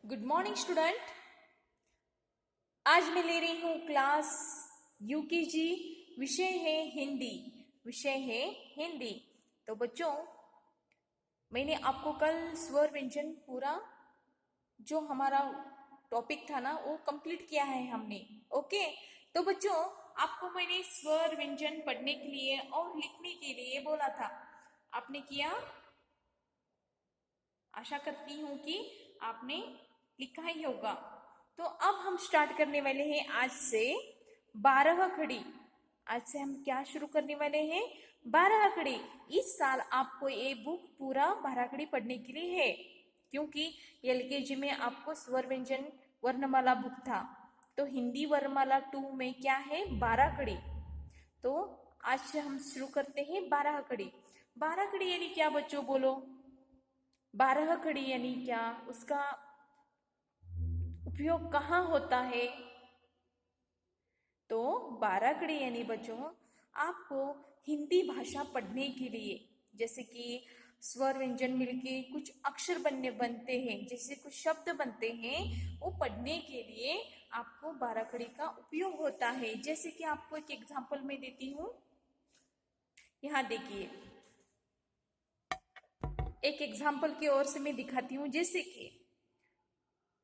Good morning student. आज मैं ले रही हूँ क्लास यूकेजी। विषय है हिंदी। विषय है हिंदी। तो बच्चों, मैंने आपको कल स्वर व्यंजन पूरा जो हमारा टॉपिक था ना वो कंप्लीट किया है हमने। ओके, तो बच्चों आपको मैंने स्वर व्यंजन पढ़ने के लिए और लिखने के लिए बोला था, आपने किया? आशा करती हूँ कि आपने लिखा ही होगा। तो अब हम स्टार्ट करने वाले हैं आज से 12 खड़ी। आज से हम क्या शुरू करने वाले हैं? 12 खड़ी। इस साल आपको ये बुक पूरा 12 खड़ी पढ़ने के लिए है, क्योंकि एलकेजी में आपको स्वर व्यंजन वर्णमाला बुक था, तो हिंदी वर्णमाला 2 में क्या है? 12 खड़ी। तो आज से हम शुरू करते हैं 12 खड़ी। 12 खड़ी यानी क्या बच्चों, बोलो? 12 खड़ी यानी क्या, उसका उपयोग कहाँ होता है? तो 12 कड़ी यानी बच्चों आपको हिंदी भाषा पढ़ने के लिए, जैसे कि स्वर व्यंजन मिलके कुछ अक्षर बनते हैं, जैसे कुछ शब्द बनते हैं, वो पढ़ने के लिए आपको 12 कड़ी का उपयोग होता है। जैसे कि आपको एक एग्जांपल मैं देती हूँ, यहाँ देखिए, एक एग्जांपल की ओर से मैं दिखाती हूँ। जैसे कि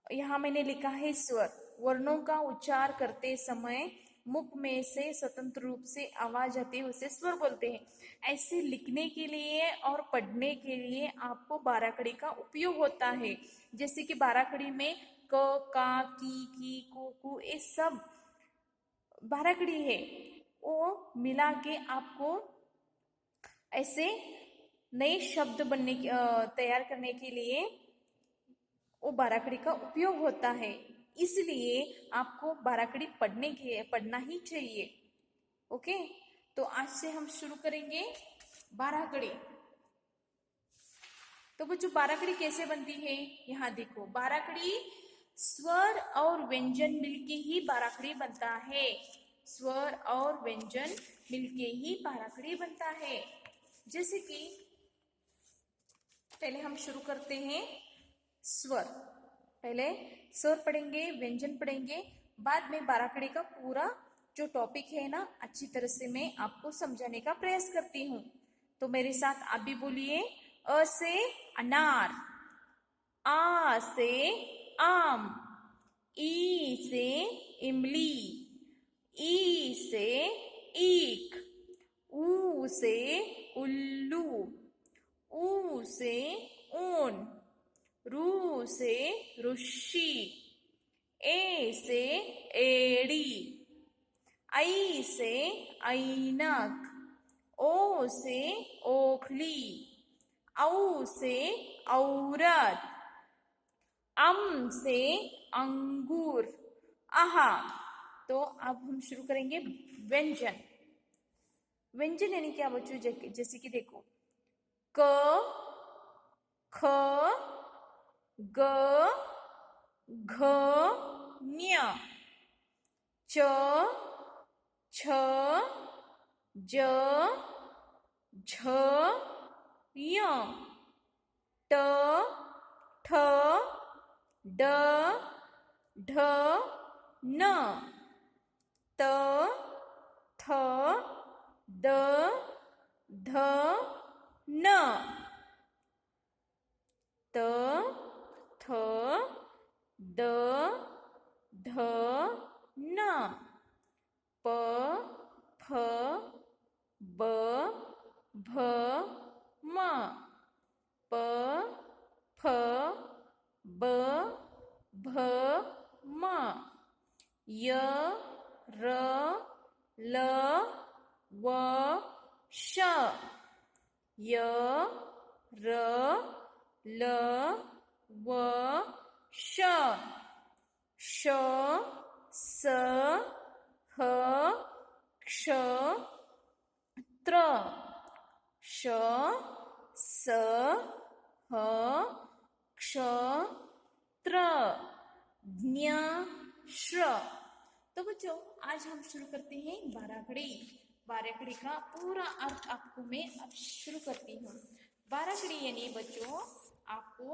यहाँ मैंने लिखा है स्वर, वर्णों का उच्चार करते समय मुख में से स्वतंत्र रूप से आवाज आती है उसे स्वर बोलते हैं। ऐसे लिखने के लिए और पढ़ने के लिए आपको 12 कड़ी का उपयोग होता है। जैसे कि 12 कड़ी में क, का, की, कु ये सब 12 कड़ी है, वो मिला के आपको ऐसे नए शब्द तैयार करने के लिए वो 12 कड़ी का उपयोग होता है। इसलिए आपको 12 कड़ी पढ़ना ही चाहिए। ओके, तो आज से हम शुरू करेंगे 12 कड़ी। तो बच्चों 12 कड़ी कैसे बनती है? यहाँ देखो, 12 कड़ी स्वर और व्यंजन मिलके ही 12 कड़ी बनता है। स्वर और व्यंजन मिलके ही 12 कड़ी बनता है। जैसे कि पहले हम शुरू करते हैं स्वर। पहले स्वर पढ़ेंगे, व्यंजन पढ़ेंगे, बाद में 12 कड़ी का पूरा जो टॉपिक है ना, अच्छी तरह से मैं आपको समझाने का प्रयास करती हूँ। तो मेरे साथ आप भी बोलिए। अ से अनार, आ से आम, ई से इमली, ई से ईख, ऊ से उल्लू, ऊ से ऊन, रू से ऋषि, ए से एड़ी, आई से ऐनक, ओ से ओखली, औ से औरत, अम से अंगूर, आहा। तो अब हम शुरू करेंगे व्यंजन। व्यंजन यानी क्या बच्चों? जैसे कि देखो, क, ख, ग, घ, ञ, च, छ, ज, झ, य, ट, ठ, ड, ढ, न, त, थ, द, ध, न, त, थ, द, ध, न, प, फ, ब, भ, म, प, फ, ब, भ, म, य, र, ल, व, श, य, र, ल, व, श, श, स, ह, क्ष, त्र, श, स, ह, क्ष, त्र, ज्ञ, श्र। तो बच्चों आज हम शुरू करते हैं 12 कड़ी। 12 कड़ी का पूरा अर्थ आपको मैं अब शुरू करती हूँ। 12 कड़ी यानी बच्चों आपको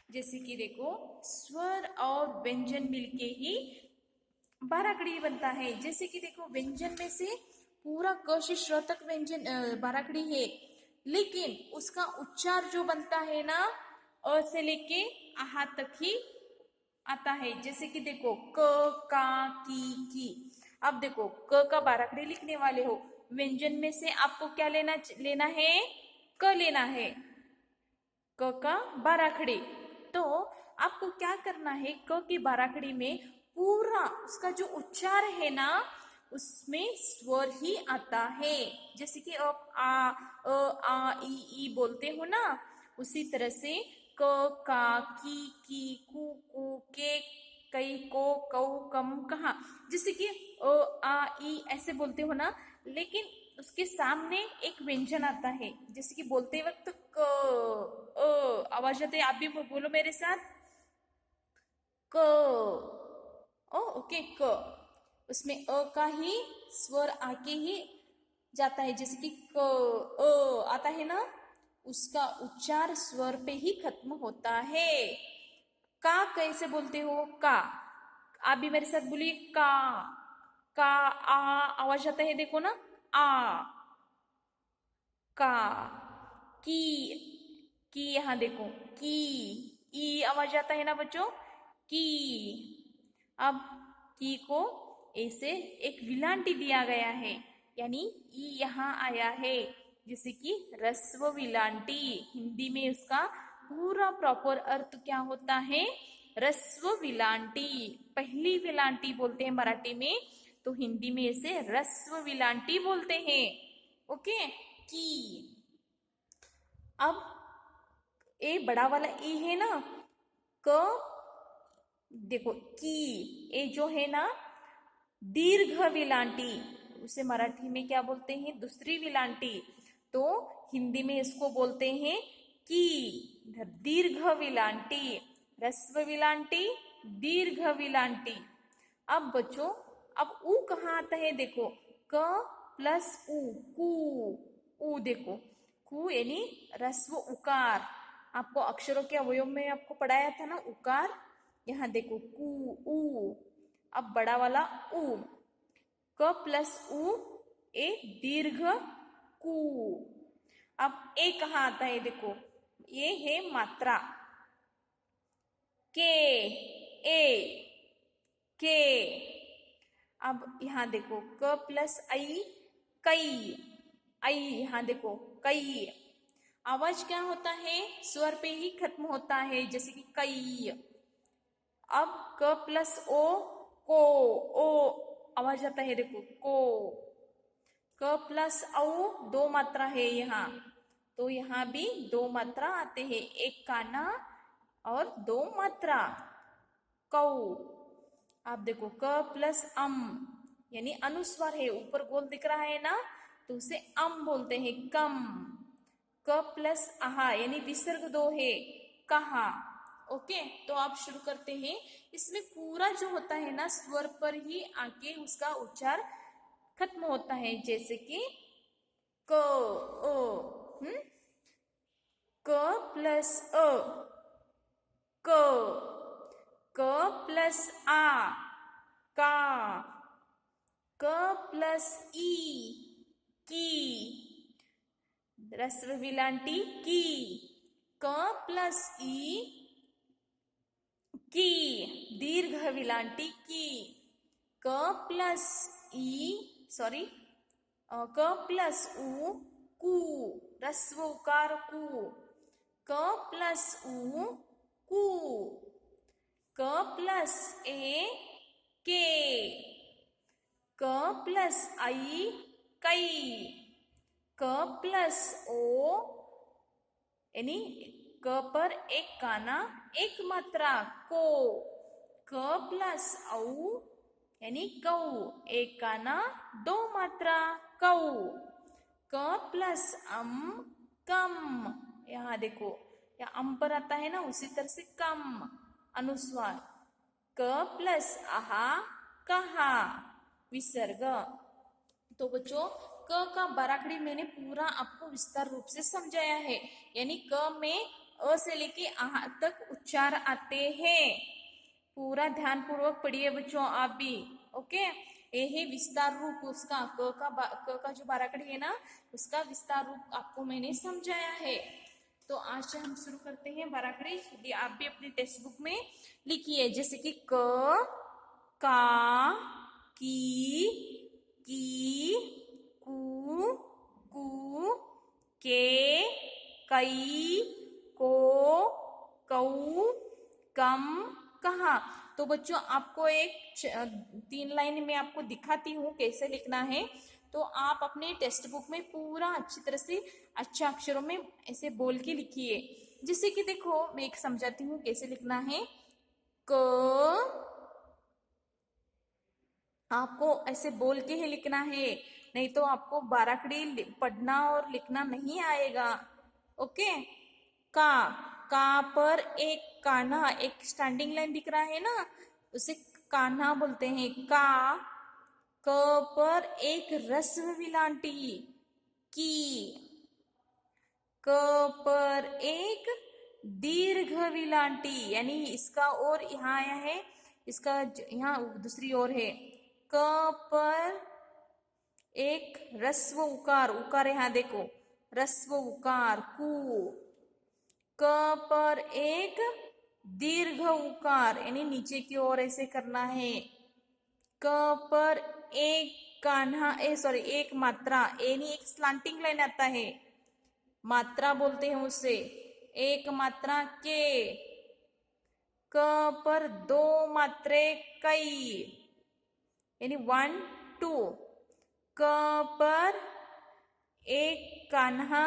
जैसे कि देखो स्वर और व्यंजन मिलके ही बाराखड़ी बनता है। जैसे कि देखो व्यंजन में से पूरा क से श तक व्यंजन बाराखड़ी है, लेकिन उसका उच्चार जो बनता है ना अ से लेके आहा तक ही आता है। जैसे कि देखो क का की। अब देखो क का बाराखड़ी लिखने वाले हो, व्यंजन में से आपको क्या लेना लेना है, क लेना है, क का बाराखड़ी। तो आपको क्या करना है, क की बाराखड़ी में पूरा उसका जो उच्चार है ना उसमें स्वर ही आता है। जैसे कि आप आ ई बोलते हो ना, उसी तरह से क का की कू के कई को कौ कम कहा। जैसे कि आ ई ऐसे बोलते हो ना, लेकिन उसके सामने एक व्यंजन आता है। जैसे कि बोलते वक्त क आवाज आती है, आप भी बोलो मेरे साथ क। ओ ओके क, उसमें अ का ही स्वर आके ही जाता है। जैसे कि क आता है ना, उसका उच्चार स्वर पे ही खत्म होता है। का कैसे बोलते हो, का। आप भी मेरे साथ बोलिए का आ आवाज आता है देखो ना, आ का की यहाँ देखो की ई आवाज आता है ना बच्चों, की। अब की को ऐसे एक विलांटी दिया गया है, यानी ई यहाँ आया है, जैसे कि रस्व विलांटी। हिंदी में उसका पूरा प्रॉपर अर्थ क्या होता है, रस्व विलांटी। पहली विलांटी बोलते हैं मराठी में, तो हिंदी में इसे रस्व विलांटी बोलते हैं। ओके की। अब ए बड़ा वाला ई है ना, क देखो की ए जो है ना दीर्घ विलांटी, उसे मराठी में क्या बोलते हैं, दूसरी विलांटी। तो हिंदी में इसको बोलते हैं की, दीर्घ विलांटी, रस्व विलांटी, दीर्घ विलांटी। अब बच्चों अब ऊ कहाँ आता है, देखो क प्लस ऊ, कू। ऊ देखो कू यानी रस्व उकार। आपको अक्षरों के अवयव में आपको पढ़ाया था ना उकार, यहाँ देखो कू ऊ। अब बड़ा वाला ऊ, क प्लस ऊ ए दीर्घ कू। अब ए कहाँ आता है, देखो ये है मात्रा, के ए के। अब यहाँ देखो क प्लस आई कई, आई यहाँ देखो कई। आवाज क्या होता है, स्वर पे ही खत्म होता है, जैसे कि कई। अब क प्लस ओ को, ओ आवाज आता है देखो को। क प्लस औ दो मात्रा है यहाँ, तो यहाँ भी दो मात्रा आते हैं, एक काना और दो मात्रा कौ। आप देखो क प्लस अम यानी अनुस्वार है, ऊपर गोल दिख रहा है ना, तो उसे अम बोलते हैं कम। क प्लस आहा यानी विसर्ग दो है, कहा। ओके तो आप शुरू करते हैं। इसमें पूरा जो होता है ना स्वर पर ही आके उसका उच्चार खत्म होता है। जैसे कि क अ, क प्लस अ क, क प्लस आ का, क प्लस ई की, रस्व विलांटी की। क प्लस ई की, दीर्घ विलांटी की। क प्लस ई सॉरी क प्लस उ कू, रस्व उकार कू। क प्लस उ कू, क प्लस ए के, क प्लस आई कई, क प्लस ओ यानी क पर एक काना एक मात्रा को, क प्लस औ यानी कौ, एक काना दो मात्रा कौ। क प्लस अम कम, यहाँ देखो या अम पर आता है ना, उसी तरह से कम अनुस्वार। क प्लस आहा कहा, विसर्ग। तो बच्चों क का बाराखड़ी मैंने पूरा आपको विस्तार रूप से समझाया है, यानी क में अ से लेके आ तक उच्चार आते हैं। पूरा ध्यान पूर्वक पढ़िए बच्चों आप भी। ओके, ये है विस्तार रूप उसका। क का जो बाराखड़ी है ना, उसका विस्तार रूप आपको मैंने समझाया है। तो आज से हम शुरू करते हैं बाराखड़ी। यदि आप भी अपनी टेक्स्ट बुक में लिखिए, जैसे कि क, का, की, कू, कू, के, कई, को, कऊ, कम, कहा। तो बच्चों आपको एक 3 लाइन में आपको दिखाती हूँ कैसे लिखना है। तो आप अपने टेक्स्ट बुक में पूरा अच्छी तरह से अच्छे अक्षरों में ऐसे बोल के लिखिए। जैसे कि देखो मैं एक समझाती हूँ कैसे लिखना है। क, आपको ऐसे बोल के ही लिखना है, नहीं तो आपको बाराखड़ी पढ़ना और लिखना नहीं आएगा। ओके, का, का पर एक कान्हा, एक स्टैंडिंग लाइन दिख रहा है ना, उसे कान्हा बोलते हैं। का, क पर एक ह्रस्व विलांटी, की, क पर एक दीर्घ विलांटी, यानी इसका और यहाँ आया है, इसका यहाँ दूसरी ओर है। क पर एक ह्रस्व उकार, उकार यहाँ देखो, ह्रस्व उकार कु। क पर एक दीर्घ उकार, यानी नीचे की ओर ऐसे करना है। क पर एक कान्हा, एक मात्रा, यानी एक स्लांटिंग लाइन आता है, मात्रा बोलते हैं उसे, एक मात्रा के। क पर 2 मात्रे कई, यानी 1 2। क पर एक कान्हा,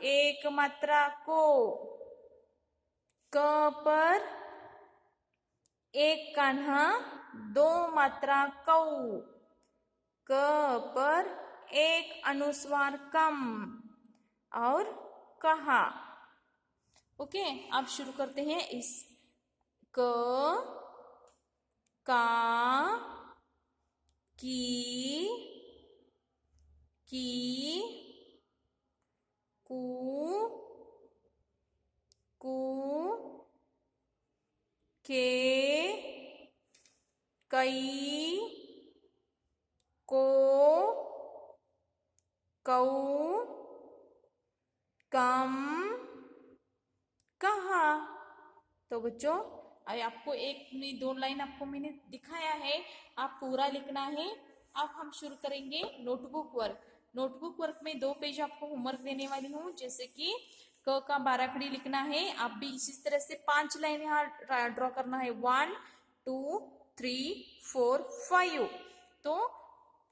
एक मात्रा को। क पर एक कान्हा, 2 मात्रा कऊ। क पर एक अनुस्वार कम और कहा। ओके, अब शुरू करते हैं इस क, का, की, कू, कू, के, कई, को, कऊ, कम, कहा। तो बच्चों आपको एक में 2 लाइन आपको मैंने दिखाया है, आप पूरा लिखना है। अब हम शुरू करेंगे नोटबुक वर्क। नोटबुक वर्क में 2 पेज आपको होमवर्क देने वाली हूँ। जैसे कि क का बाराखड़ी लिखना है, आप भी इसी तरह से 5 लाइन यहाँ ड्रॉ करना है, 1 2 3 4 5। तो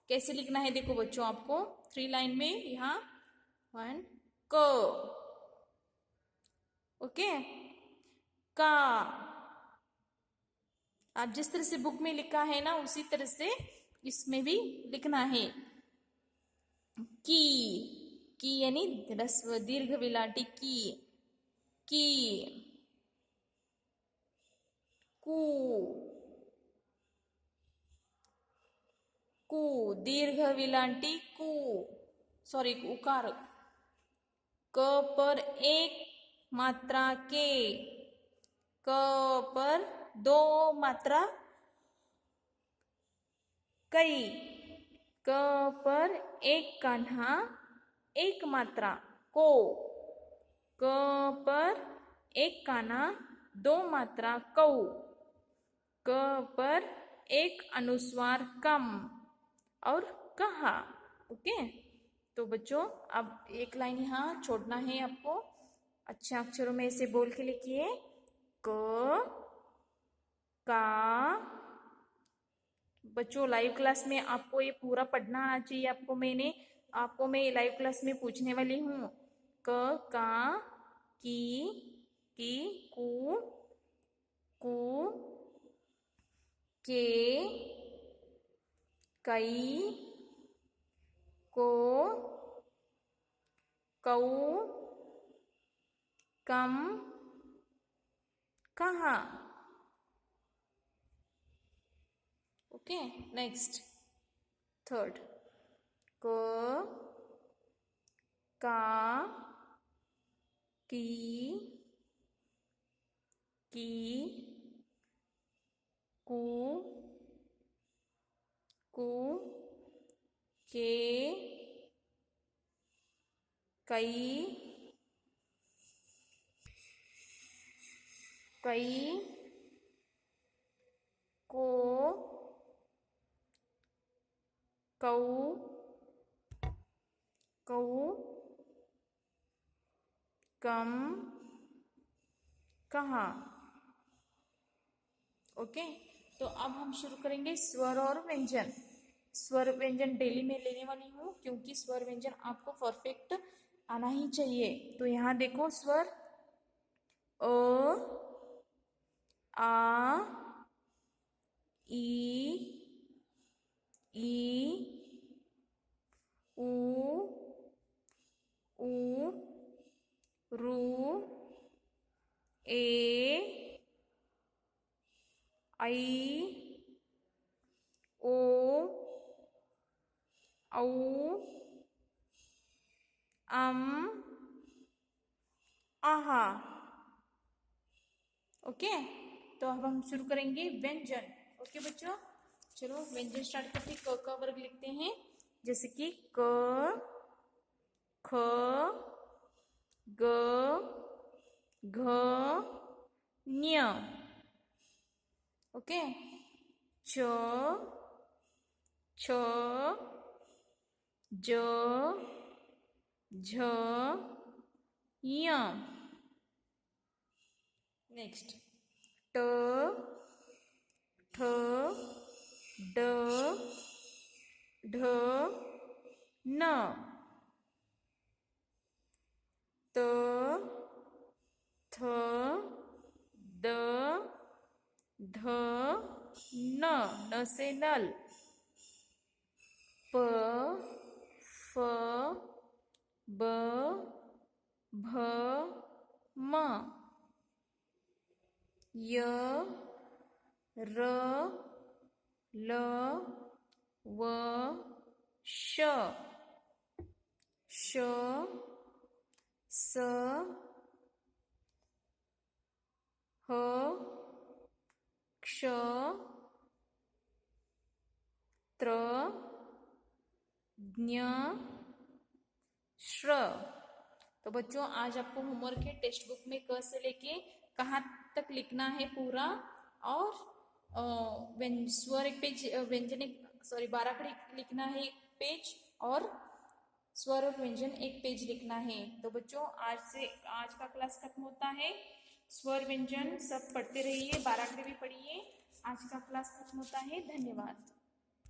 कैसे लिखना है देखो बच्चों, आपको 3 लाइन में यहाँ 1 क, ओके, का, आप जिस तरह से बुक में लिखा है ना उसी तरह से इसमें भी लिखना है। की यानी ह्रस्व दीर्घ विलांटी की, कू, कू दीर्घ विलांटी कू, सॉरी उकार। क पर एक मात्रा के, क पर 2 मात्रा कई। क पर एक कान्हा, एक मात्रा को। क पर एक कान्हा, 2 मात्रा कऊ। क पर एक अनुस्वार कम और कहा। ओके, तो बच्चों अब एक लाइन यहाँ छोड़ना है आपको, अच्छे अक्षरों में ऐसे बोल के लिखिए। क, का, बच्चों लाइव क्लास में आपको ये पूरा पढ़ना आना चाहिए। आपको मैं लाइव क्लास में पूछने वाली हूँ। क, का, की, कू, के, कई, को, कऊ, कम, कहा। ओके, नेक्स्ट थर्ड, क, का, की, की, कु, कु, के, कई, कई, को, कऊ, कऊ, कम, कहाँ। ओके, तो अब हम शुरू करेंगे स्वर और व्यंजन। स्वर व्यंजन डेली में लेने वाली हूँ क्योंकि स्वर व्यंजन आपको परफेक्ट आना ही चाहिए। तो यहाँ देखो स्वर अ, आ, ई, ऊ, ऊ, रू, ए, आई, ओ, औ, आहा। ओके, तो अब हम शुरू करेंगे व्यंजन। ओके बच्चों, चलो व्यंजन स्टार्ट करते। क का वर्ग लिखते हैं, जैसे कि क, ख, ग, घ, ञ। ओके, च, छ, ज, झ, य। नेक्स्ट ट, ठ, ड, ढ, न। त, थ, द, ध, न। न से नल। प, फ, ब, भ, म। य, र, ल, व, श। श, स, ह, क्ष, त्र, ज्ञ, श्र। तो बच्चों आज आपको होमवर्क है, टेक्स्ट बुक में क से लेके कहाँ तक लिखना है पूरा, और स्वर एक पेज, व्यंजन एक, सॉरी बाराखड़ी लिखना है एक पेज, और स्वर और व्यंजन एक पेज लिखना है। तो बच्चों आज का क्लास खत्म होता है। स्वर व्यंजन सब पढ़ते रहिए, बाराखड़ी भी पढ़िए। आज का क्लास खत्म होता है। धन्यवाद।